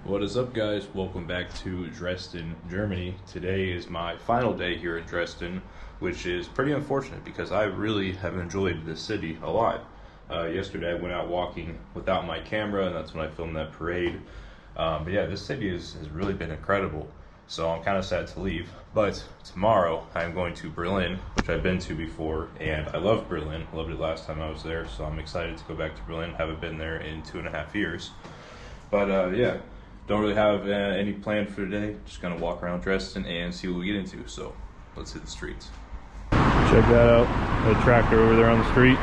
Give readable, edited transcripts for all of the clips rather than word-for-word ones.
What is up, guys? Welcome back to Dresden, Germany. Today is my final day here in Dresden, which is pretty unfortunate because I really have enjoyed this city a lot. Yesterday I went out walking without my camera, and that's when I filmed that parade. But yeah, this city has really been incredible, so I'm kind of sad to leave. But tomorrow I'm going to Berlin, which I've been to before, and I love Berlin. I loved it last time I was there, so I'm excited to go back to Berlin. Haven't been there in 2.5 years. But yeah. Don't really have any plan for today. Just gonna walk around Dresden and see what we get into. So let's hit the streets. Check that out, the tractor over there on the street.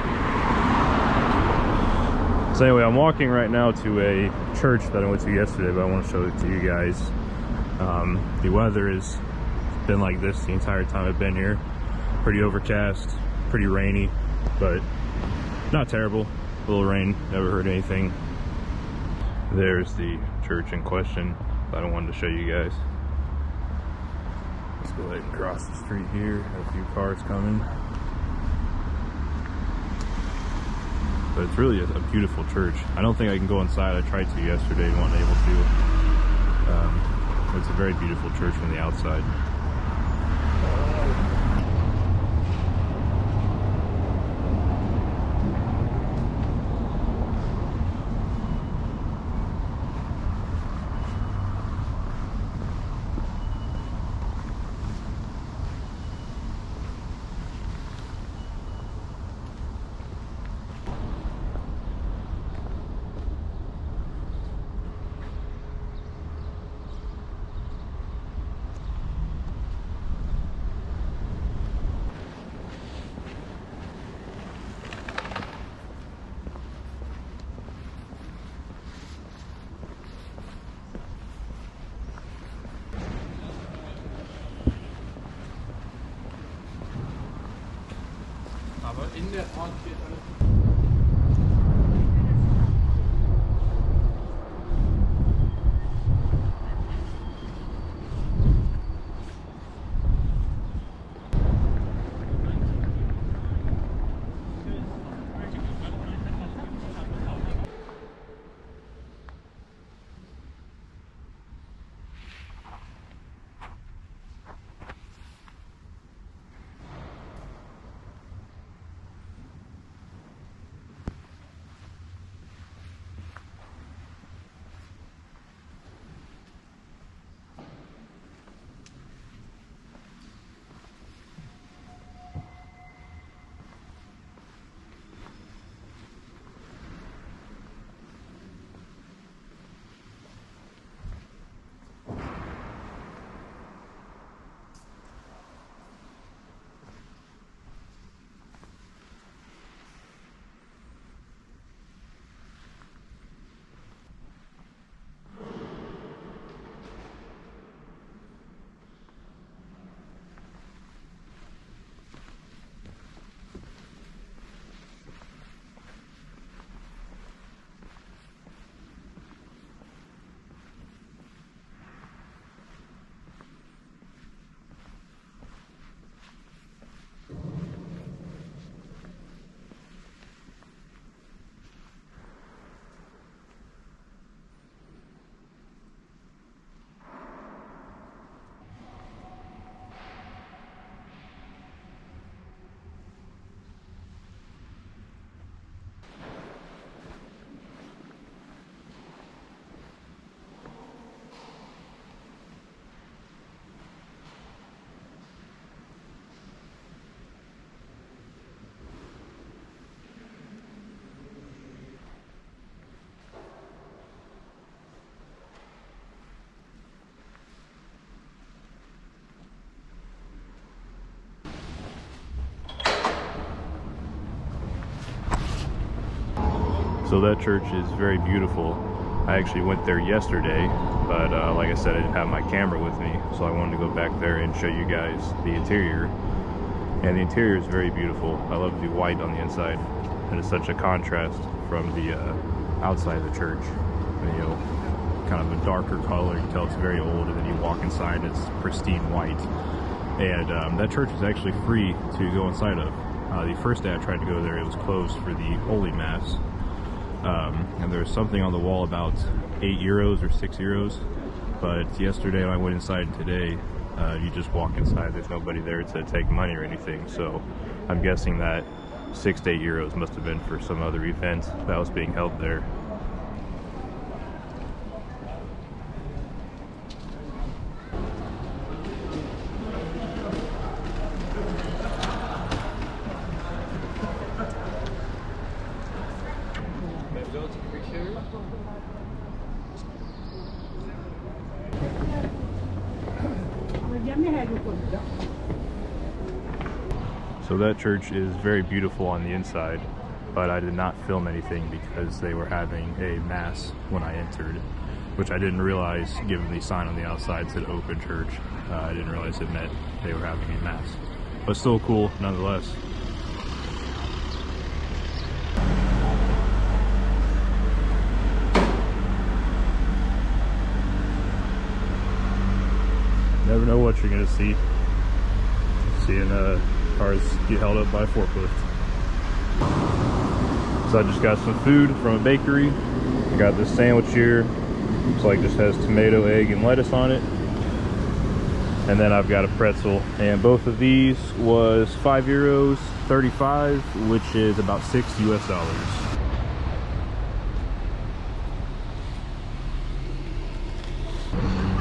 So anyway, I'm walking right now to a church that I went to yesterday, but I want to show it to you guys. The weather has been like this the entire time I've been here. Pretty overcast, pretty rainy, but not terrible. A little rain, never hurt anything. There's the church in question that I wanted to show you guys. Let's go ahead and cross the street here. Have a few cars coming. But it's really a beautiful church. I don't think I can go inside. I tried to yesterday and wasn't able to. It's a very beautiful church from the outside. Aber in der Art geht alles. So that church is very beautiful. I actually went there yesterday, but like I said, I didn't have my camera with me, so I wanted to go back there and show you guys the interior. And the interior is very beautiful. I love the white on the inside, and it's such a contrast from the outside of the church. And, you know, kind of a darker color. You can tell it's very old, and then you walk inside, it's pristine white. And that church is actually free to go inside of. The first day I tried to go there, it was closed for the Holy Mass. and there's something on the wall about 8 euros or 6 euros. But yesterday when I went inside, and today you just walk inside, there's nobody there to take money or anything. So I'm guessing that 6 to 8 euros must have been for some other event that was being held there. So that church is very beautiful on the inside, but I did not film anything because they were having a mass when I entered, which I didn't realize given the sign on the outside said open church. I didn't realize it meant they were having a mass, but still cool nonetheless. Never know what you're gonna see. Seeing cars get held up by a forklift. So I just got some food from a bakery. I got this sandwich here. Looks like just has tomato, egg, and lettuce on it. And then I've got a pretzel. And both of these was 5 euros 35, which is about $6 US.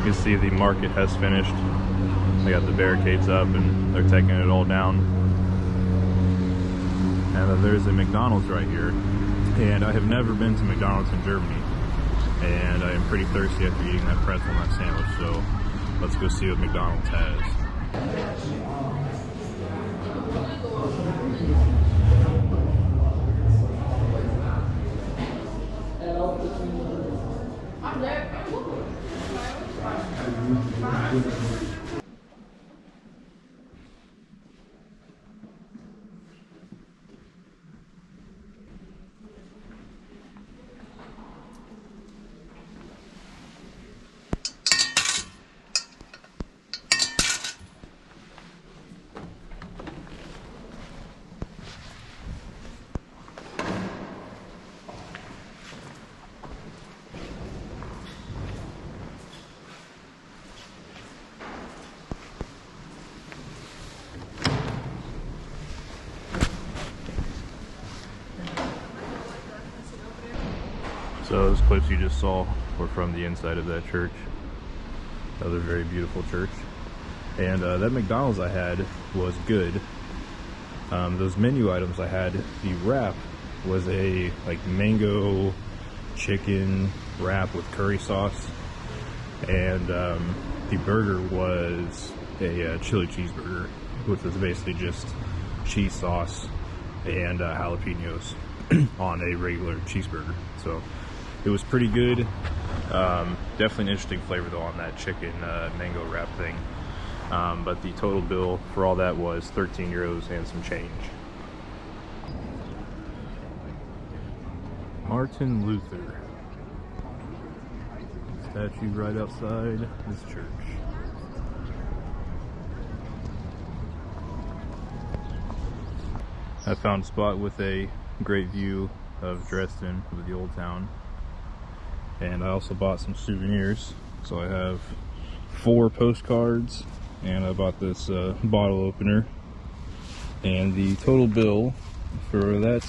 You can see the market has finished. They got the barricades up and they're taking it all down. And then there's a McDonald's right here. And I have never been to McDonald's in Germany. And I am pretty thirsty after eating that pretzel and that sandwich. So let's go see what McDonald's has. So those clips you just saw were from the inside of that church. Another very beautiful church. And that McDonald's I had was good. Those menu items I had, the wrap was a like mango chicken wrap with curry sauce. And the burger was a chili cheeseburger, which was basically just cheese sauce and jalapenos on a regular cheeseburger. So it was pretty good. Definitely an interesting flavor though on that chicken mango wrap thing. But the total bill for all that was 13 euros and some change. Martin Luther. Statue right outside this church. I found a spot with a great view of Dresden, of the old town. And I also bought some souvenirs. So I have 4 postcards, and I bought this bottle opener. And the total bill for that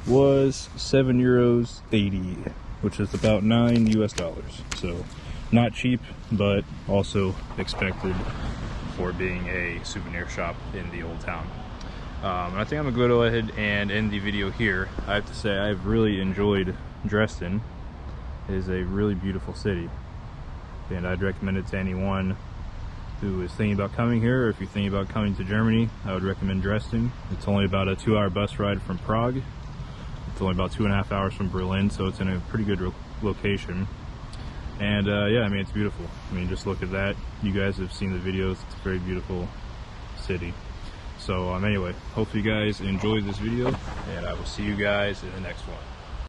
was €7.80, which is about $9 US. So not cheap, but also expected for being a souvenir shop in the old town. I think I'm gonna go ahead and end the video here. I have to say I've really enjoyed Dresden. It is a really beautiful city, and I'd recommend it to anyone who is thinking about coming here, or if you're thinking about coming to Germany, I would recommend Dresden. It's only about a 2-hour bus ride from Prague. It's only about 2.5 hours from Berlin, so it's in a pretty good location. And yeah, I mean, it's beautiful. I mean, just look at that. You guys have seen the videos. It's a very beautiful city. So anyway, hopefully you guys enjoyed this video, and I will see you guys in the next one.